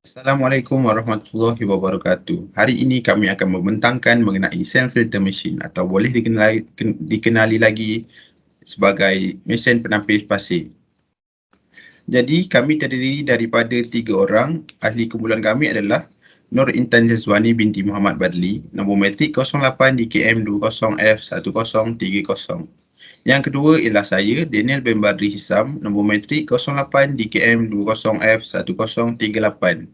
Assalamualaikum warahmatullahi wabarakatuh. Hari ini kami akan membentangkan mengenai sand filter machine atau boleh dikenali lagi sebagai mesin penampis pasir. Jadi kami terdiri daripada 3 orang. Ahli kumpulan kami adalah Nur Intan Jazwani binti Muhammad Badli, nombor matrik 08 DKM 201030. Yang kedua ialah saya, Daniel bin Badri Hisam, nombor matrik 08 DKM 20F1038.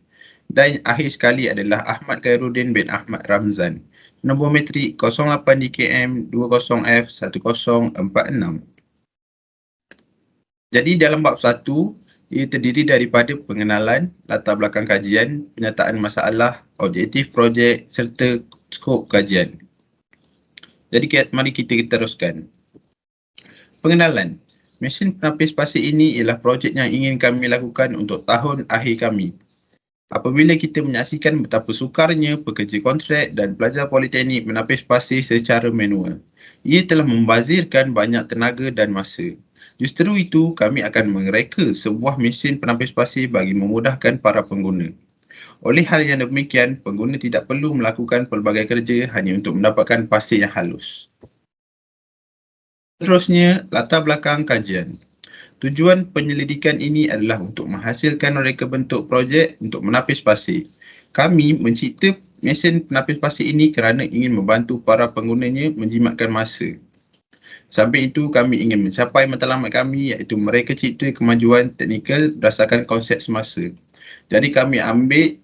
Dan akhir sekali adalah Ahmad Khairuddin bin Ahmad Ramzan, nombor matrik 08 DKM 20F1046. Jadi dalam bab 1, ia terdiri daripada pengenalan, latar belakang kajian, penyataan masalah, objektif projek serta skop kajian. Jadi mari kita teruskan. Pengenalan. Mesin penapis pasir ini ialah projek yang ingin kami lakukan untuk tahun akhir kami. Apabila kita menyaksikan betapa sukarnya pekerja kontrak dan pelajar politeknik menapis pasir secara manual. Ia telah membazirkan banyak tenaga dan masa. Justru itu, kami akan mengereka sebuah mesin penapis pasir bagi memudahkan para pengguna. Oleh hal yang demikian, pengguna tidak perlu melakukan pelbagai kerja hanya untuk mendapatkan pasir yang halus. Seterusnya, latar belakang kajian. Tujuan penyelidikan ini adalah untuk menghasilkan reka bentuk projek untuk menapis pasir. Kami mencipta mesin penapis pasir ini kerana ingin membantu para penggunanya menjimatkan masa. Sambil itu, kami ingin mencapai matlamat kami iaitu mereka cipta kemajuan teknikal berdasarkan konsep semasa. Jadi kami ambil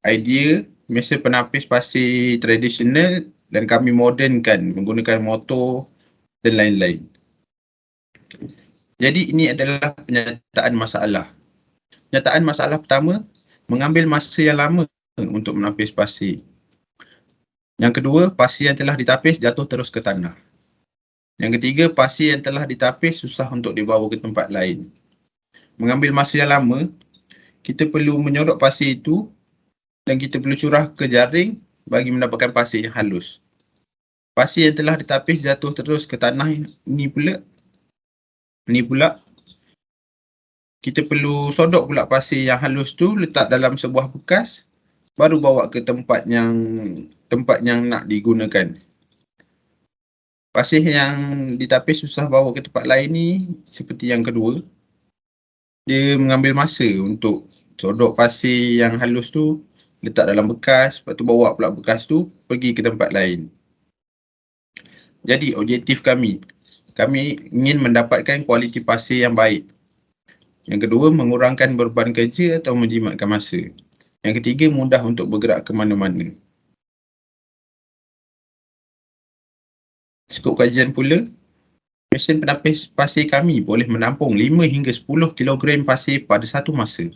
idea mesin penapis pasir tradisional dan kami modernkan menggunakan motor dan lain-lain. Jadi ini adalah penyataan masalah. Penyataan masalah pertama, mengambil masa yang lama untuk menapis pasir. Yang kedua, pasir yang telah ditapis jatuh terus ke tanah. Yang ketiga, pasir yang telah ditapis susah untuk dibawa ke tempat lain. Mengambil masa yang lama, kita perlu menyodok pasir itu dan kita perlu curah ke jaring bagi mendapatkan pasir yang halus. Pasir yang telah ditapis jatuh terus ke tanah ini pula kita perlu sodok pula pasir yang halus tu, letak dalam sebuah bekas, baru bawa ke tempat yang nak digunakan. Pasir yang ditapis susah bawa ke tempat lain ni seperti yang kedua. Dia mengambil masa untuk sodok pasir yang halus tu, letak dalam bekas, lepas tu bawa pula bekas tu pergi ke tempat lain. Jadi objektif kami ingin mendapatkan kualiti pasir yang baik. Yang kedua, mengurangkan beban kerja atau menjimatkan masa. Yang ketiga, mudah untuk bergerak ke mana-mana. Skop kajian pula, mesin penapis pasir kami boleh menampung 5 hingga 10 kilogram pasir pada satu masa.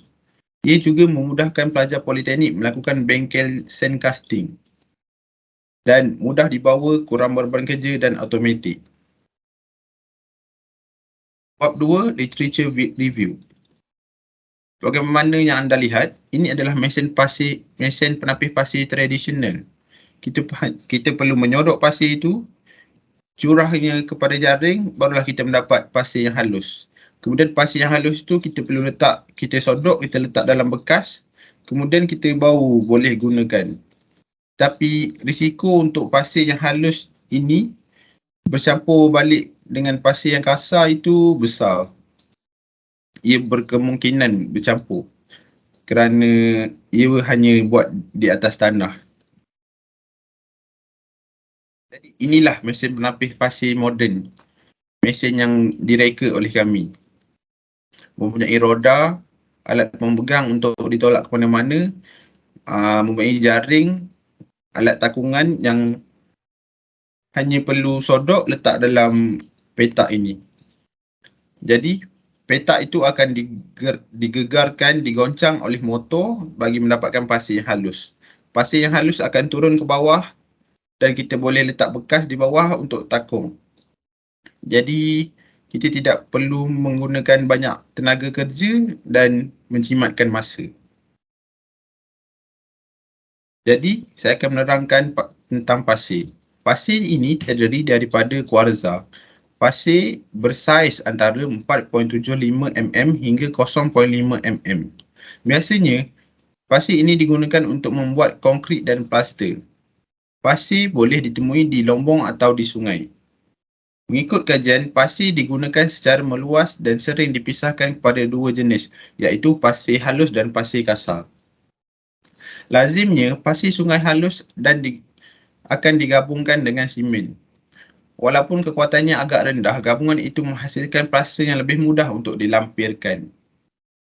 Ia juga memudahkan pelajar politeknik melakukan bengkel sand casting dan mudah dibawa, kurang beban kerja dan automatik. Bab 2, literature review. Bagaimana yang anda lihat, ini adalah mesin penapis pasir tradisional. Kita perlu menyodok pasir itu, curahnya kepada jaring, barulah kita mendapat pasir yang halus. Kemudian pasir yang halus itu kita sodok, kita letak dalam bekas, kemudian kita baru boleh gunakan. Tapi risiko untuk pasir yang halus ini bercampur balik dengan pasir yang kasar itu besar. Ia berkemungkinan bercampur kerana ia hanya buat di atas tanah. Jadi inilah mesin penapis pasir moden. Mesin yang direka oleh kami. Mempunyai roda, alat pemegang untuk ditolak ke mana-mana, mempunyai jaring, alat takungan yang hanya perlu sodok letak dalam petak ini. Jadi petak itu akan digegarkan, digoncang oleh motor bagi mendapatkan pasir yang halus. Pasir yang halus akan turun ke bawah dan kita boleh letak bekas di bawah untuk takung. Jadi kita tidak perlu menggunakan banyak tenaga kerja dan menjimatkan masa. Jadi saya akan menerangkan tentang pasir. Pasir ini terdiri daripada kuarza. Pasir bersaiz antara 4.75 mm hingga 0.5 mm. Biasanya Pasir ini digunakan untuk membuat konkrit dan plaster. Pasir boleh ditemui di lombong atau di sungai. Mengikut kajian, pasir digunakan secara meluas dan sering dipisahkan kepada dua jenis, iaitu pasir halus dan pasir kasar. Lazimnya, pasir sungai halus akan digabungkan dengan simen. Walaupun kekuatannya agak rendah, gabungan itu menghasilkan plaster yang lebih mudah untuk dilampirkan.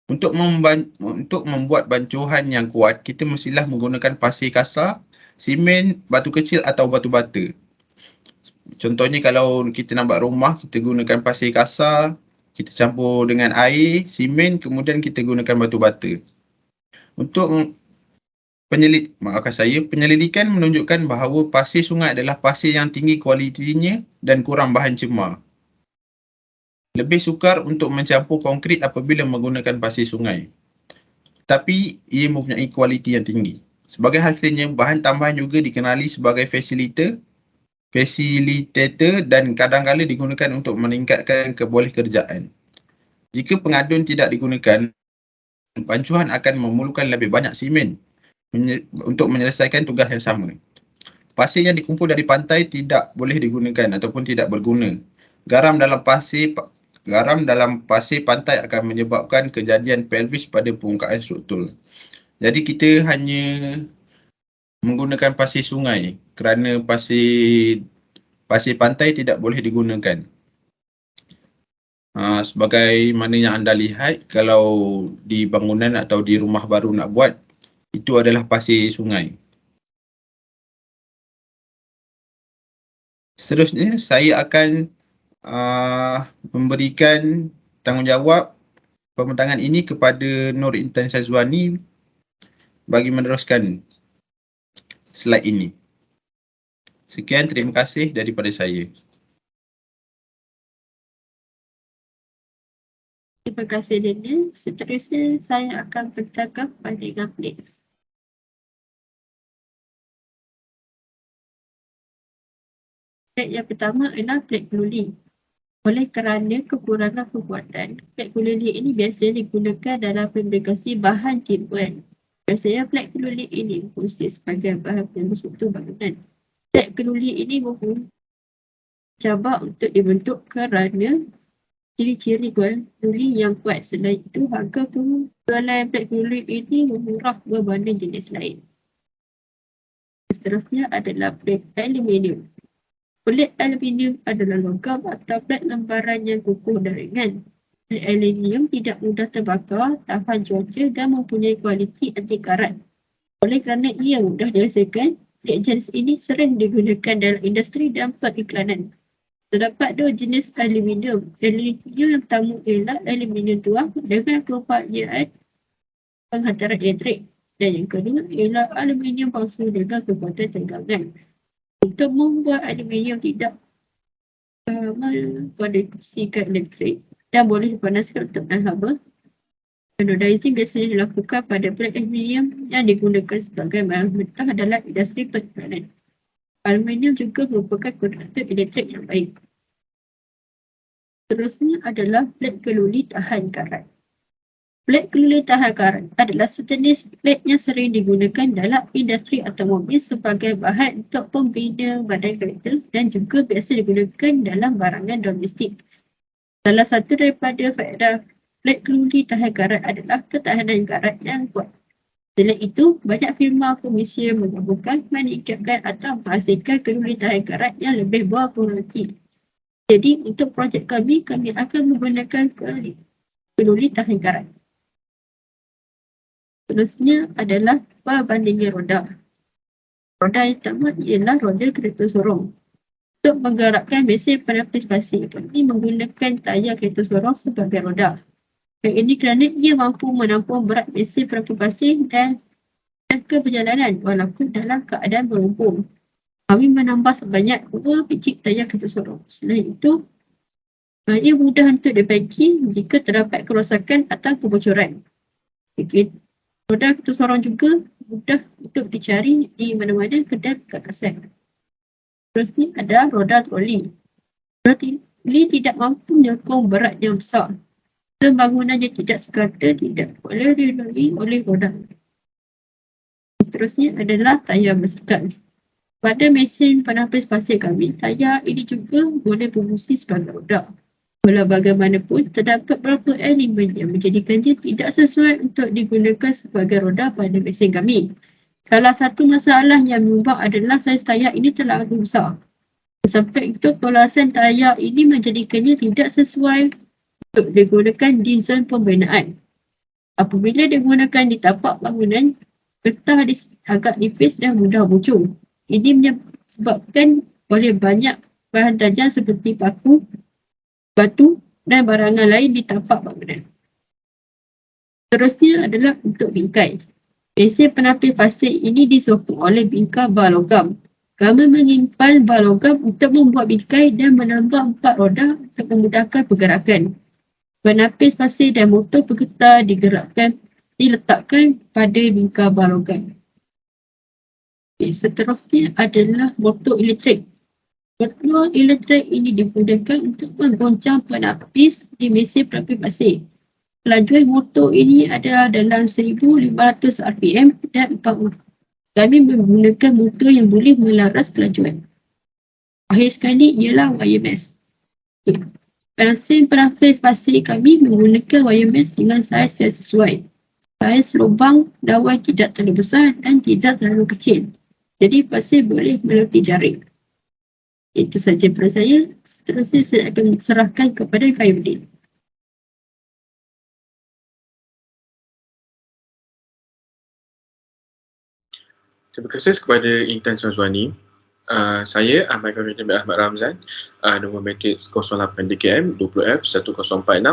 Untuk membuat bancuhan yang kuat, kita mestilah menggunakan pasir kasar, simen, batu kecil atau batu bata. Contohnya kalau kita nak buat rumah, kita gunakan pasir kasar, kita campur dengan air, simen, kemudian kita gunakan batu bata. Untuk penyelidikan menunjukkan bahawa pasir sungai adalah pasir yang tinggi kualitinya dan kurang bahan cemar. Lebih sukar untuk mencampur konkrit apabila menggunakan pasir sungai. Tapi ia mempunyai kualiti yang tinggi. Sebagai hasilnya, bahan tambahan juga dikenali sebagai fasilitator dan kadang-kadang digunakan untuk meningkatkan kebolehkerjaan. Jika pengadun tidak digunakan, bancuhan akan memerlukan lebih banyak simen untuk menyelesaikan tugas yang sama. Pasir yang dikumpul dari pantai tidak boleh digunakan ataupun tidak berguna. Garam dalam pasir pantai akan menyebabkan kejadian pelvis pada permukaan struktur. Jadi kita hanya menggunakan pasir sungai kerana pasir pantai tidak boleh digunakan. Sebagaimana yang anda lihat, kalau di bangunan atau di rumah baru nak buat, itu adalah pasir sungai. Seterusnya, saya akan memberikan tanggungjawab pembentangan ini kepada Nur Intan Syazwani bagi meneruskan slide ini. Sekian, terima kasih daripada saya. Terima kasih, Daniel. Seterusnya, saya akan bercakap pada plate. Plate yang pertama adalah plate keluli. Oleh kerana kekurangan kekuatan, plate keluli ini biasanya digunakan dalam fabrikasi bahan timbun. Biasanya plate keluli ini berfungsi sebagai bahan struktur bangunan. Plate keluli ini cabar untuk dibentuk kerana ciri-ciri keluli yang kuat. Selain itu, harga penjualan plate keluli ini murah berbanding jenis lain. Seterusnya adalah plate aluminium. Plate aluminium adalah logam atau plate lembaran yang kukuh dan ringan. Plate aluminium tidak mudah terbakar, tahan cuaca dan mempunyai kualiti anti karat. Oleh kerana ia mudah dihasilkan, plate jenis ini sering digunakan dalam industri dan periklanan. Terdapat dua jenis aluminium. Aluminium yang pertama ialah aluminium tuang dengan kekuatan penghantaran elektrik. Dan yang kedua ialah aluminium palsu dengan kekuatan tenggangan. Untuk membuat aluminium tidak mengkondensasikan elektrik dan boleh dipanaskan untuk menahan haba, anodizing biasanya dilakukan pada plate aluminium yang digunakan sebagai bahan mentah dalam industri periklanan. Aluminium juga merupakan konduktor elektrik yang baik. Seterusnya adalah plate keluli tahan karat. Plate keluli tahan karat adalah sejenis plate yang sering digunakan dalam industri automobil sebagai bahan untuk pembina badan kereta dan juga biasa digunakan dalam barangan domestik. Salah satu daripada faedah plate keluli tahan karat adalah ketahanan karat yang kuat. Selain itu, banyak firma komersial menggabungkan, meningkatkan atau menghasilkan keluli tahan karat yang lebih berkualiti. Jadi, untuk projek kami akan menggunakan keluli tahan karat. Seterusnya adalah perbandingan roda. Roda yang pertama ialah roda kereta sorong. Untuk menggerakkan mesin penapis pasir, kami menggunakan tayar kereta sorong sebagai roda. Yang ini kerana ia mampu menampung berat mesin penapis pasir dan ke perjalanan walaupun dalam keadaan berlumpur. Kami menambah sebanyak 2 biji tayar kereta sorong. Selain itu, ia mudah untuk diperbaiki jika terdapat kerosakan atau kebocoran. Roda kereta sorong juga mudah untuk dicari di mana-mana kedai kaset. Terusnya ada roda troli. Roda troli tidak mampu menyokong berat yang besar. Bangunannya tidak sekata tidak boleh dilalui oleh roda. seterusnya adalah tayar bersekat. Pada mesin penapis pasir kami, tayar ini juga boleh berfungsi sebagai roda. Walau bagaimanapun, terdapat beberapa elemen yang menjadikannya tidak sesuai untuk digunakan sebagai roda pada mesin kami. Salah satu masalah yang menyumbang adalah saiz tayar ini terlalu besar. Sampai itu, kolasan tayar ini menjadikannya tidak sesuai untuk digunakan desain pembinaan. Apabila digunakan di tapak bangunan, getah agak nipis dan mudah bocor. Ini disebabkan oleh banyak bahan tajam seperti paku, batu dan barangan lain di tapak bangunan. Seterusnya adalah untuk bingkai. Mesin penapis pasir ini disokong oleh bingkai bar logam. Kami menyimpan bar logam untuk membuat bingkai dan menambah 4 roda untuk memudahkan pergerakan. Penapis pasir dan motor bergetar diletakkan pada bingkai bar logam. Seterusnya adalah motor elektrik. Motor elektrik ini digunakan untuk menggoncang penapis di mesin penapis pasir. Kelajuan motor ini adalah dalam 1500 rpm dan 4 kami menggunakan motor yang boleh melaras kelajuan. Akhir sekali ialah wire mesh. Mesin penapis pasir kami menggunakan wire mesh dengan saiz yang sesuai. Saiz lubang dawai tidak terlalu besar dan tidak terlalu kecil. Jadi pasir boleh melewati jaring. Itu saja daripada saya. Seterusnya saya akan serahkan kepada Khairuddin. Terima kasih kepada Intan Syazwani. Saya Ahmad Khairuddin bin Ahmad Ramzan, nombor matrik 08 DKM 20F 1046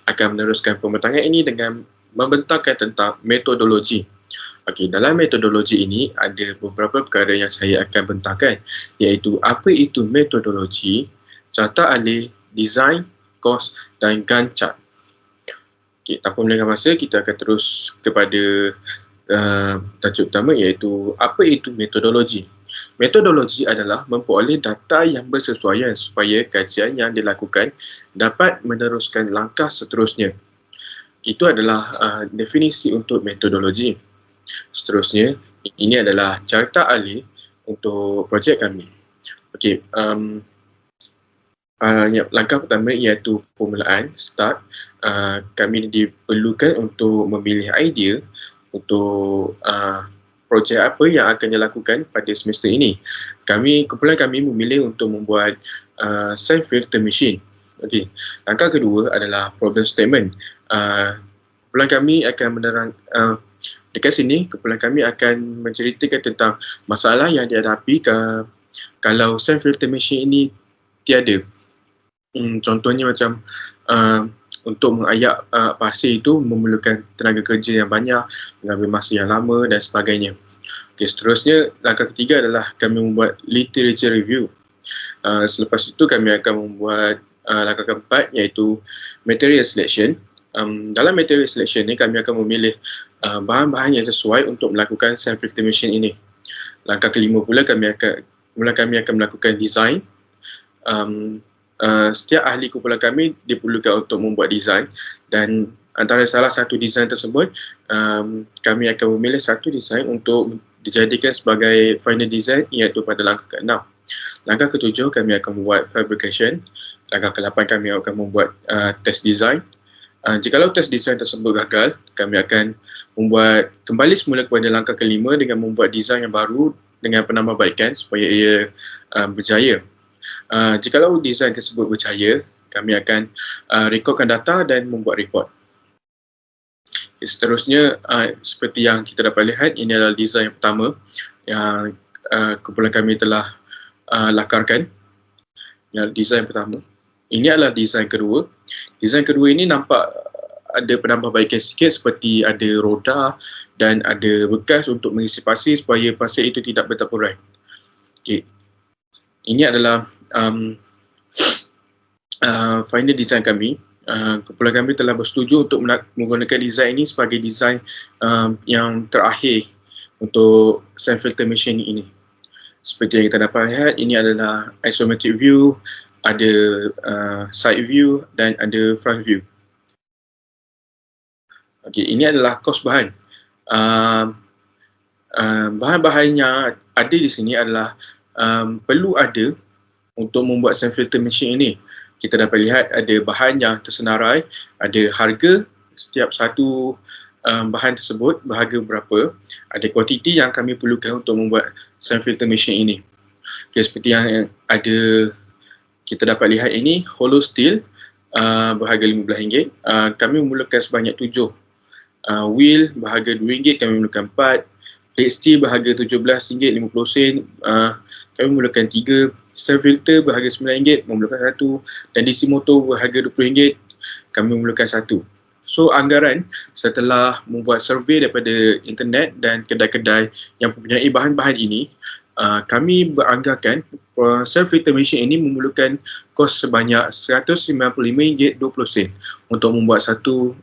akan meneruskan pembentangan ini dengan membentangkan tentang metodologi. Okey, dalam metodologi ini ada beberapa perkara yang saya akan bentangkan, iaitu apa itu metodologi, carta alih, design, kos dan Gantt chart. Okey, tanpa melengahkan masa, kita akan terus kepada tajuk utama, iaitu apa itu metodologi. Metodologi adalah memperoleh data yang bersesuaian supaya kajian yang dilakukan dapat meneruskan langkah seterusnya. Itu adalah definisi untuk metodologi. Seterusnya, ini adalah carta alih untuk projek kami. Okey, langkah pertama iaitu permulaan, start. Kami diperlukan untuk memilih idea untuk projek apa yang akan dilakukan pada semester ini. Kumpulan kami memilih untuk membuat sand filter machine. Okey, langkah kedua adalah problem statement. Kumpulan kami akan dekat sini, kumpulan kami akan menceritakan tentang masalah yang dihadapi kalau sand filter machine ini tiada. Contohnya macam untuk mengayak pasir itu memerlukan tenaga kerja yang banyak, mengambil masa yang lama dan sebagainya. Okay, seterusnya, langkah ketiga adalah kami membuat literature review. Selepas itu kami akan membuat langkah keempat, iaitu material selection. Dalam material selection ni kami akan memilih bahan-bahan yang sesuai untuk melakukan sand filter machine ini. Langkah kelima pula kami akan melakukan design. Setiap ahli kumpulan kami diperlukan untuk membuat design, dan antara salah satu design tersebut kami akan memilih satu design untuk dijadikan sebagai final design, iaitu pada langkah ke-6. Langkah ke-7 kami akan membuat fabrication. Langkah ke-8 kami akan membuat test design. Jikalau test design tersebut gagal, kami akan membuat kembali semula kepada langkah ke-5 dengan membuat design yang baru dengan penambahbaikan supaya ia berjaya. Jikalau design tersebut berjaya, kami akan rekodkan data dan membuat report. Seterusnya, seperti yang kita dapat lihat, ini adalah design yang pertama yang kumpulan kami telah lakarkan. Design pertama. Ini adalah design kedua. Design kedua ini nampak ada penambahbaikan sikit, seperti ada roda dan ada bekas untuk mengisi pasir supaya pasir itu tidak bertaburan. Okay. Ini adalah final design kami. Kumpulan kami telah bersetuju untuk menggunakan design ini sebagai design yang terakhir untuk sand filter machine ini. Seperti yang kita dapat lihat, ini adalah isometric view, ada side view dan ada front view. Okay, ini adalah kos bahan. bahan-bahan yang ada di sini adalah perlu ada untuk membuat sand filter machine ini. Kita dapat lihat ada bahan yang tersenarai, ada harga setiap satu bahan tersebut, berharga berapa, ada kuantiti yang kami perlukan untuk membuat sand filter machine ini. Okay, seperti yang ada kita dapat lihat ini, hollow steel berharga RM15. Kami memerlukan sebanyak 7. Wheel berharga RM2, kami memerlukan 4. Plate steel berharga RM17.50. Kami memerlukan 3. Sand filter berharga RM9, memerlukan 1. Dan DC motor berharga RM20, kami memerlukan 1. So anggaran setelah membuat survey daripada internet dan kedai-kedai yang mempunyai bahan-bahan ini, kami beranggarkan sand filter machine ini memerlukan kos sebanyak RM195.20 untuk membuat satu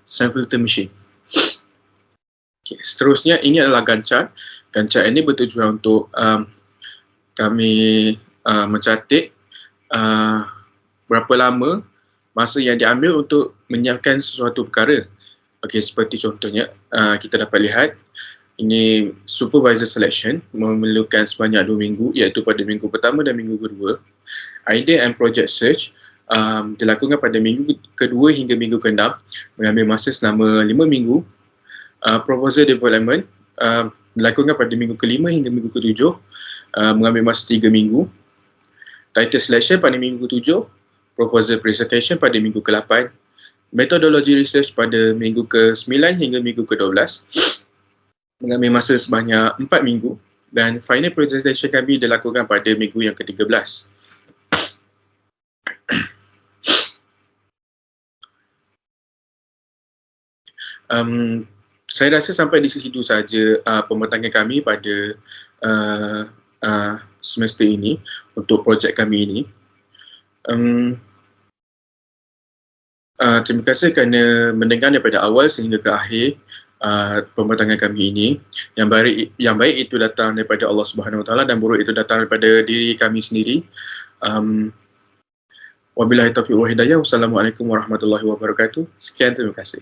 sand filter machine. Okay, seterusnya ini adalah gancar. Gancar ini bertujuan untuk kami mencatat berapa lama masa yang diambil untuk menyiapkan sesuatu perkara. Okey, seperti contohnya kita dapat lihat ini supervisor selection memerlukan sebanyak 2 minggu, iaitu pada minggu pertama dan minggu kedua. Idea and project search dilakukan pada minggu kedua hingga minggu ke-6, mengambil masa selama 5 minggu. Proposal development dilakukan pada minggu ke-5 hingga minggu ke-7, mengambil masa 3 minggu. Title selection pada minggu ke-7, proposal presentation pada minggu ke-8, methodology research pada minggu ke-9 hingga minggu ke-12, mengambil masa sebanyak 4 minggu, dan final presentation kami dilakukan pada minggu yang ke-13. Saya rasa sampai di situ saja pembentangan kami pada semester ini untuk projek kami ini. Terima kasih kerana mendengar daripada awal sehingga ke akhir pembentangan kami ini. Yang baik itu datang daripada Allah Subhanahu Wa Taala dan buruk itu datang daripada diri kami sendiri. Wabillahi taufiq wal hidayah. Wassalamualaikum warahmatullahi wabarakatuh. Sekian, terima kasih.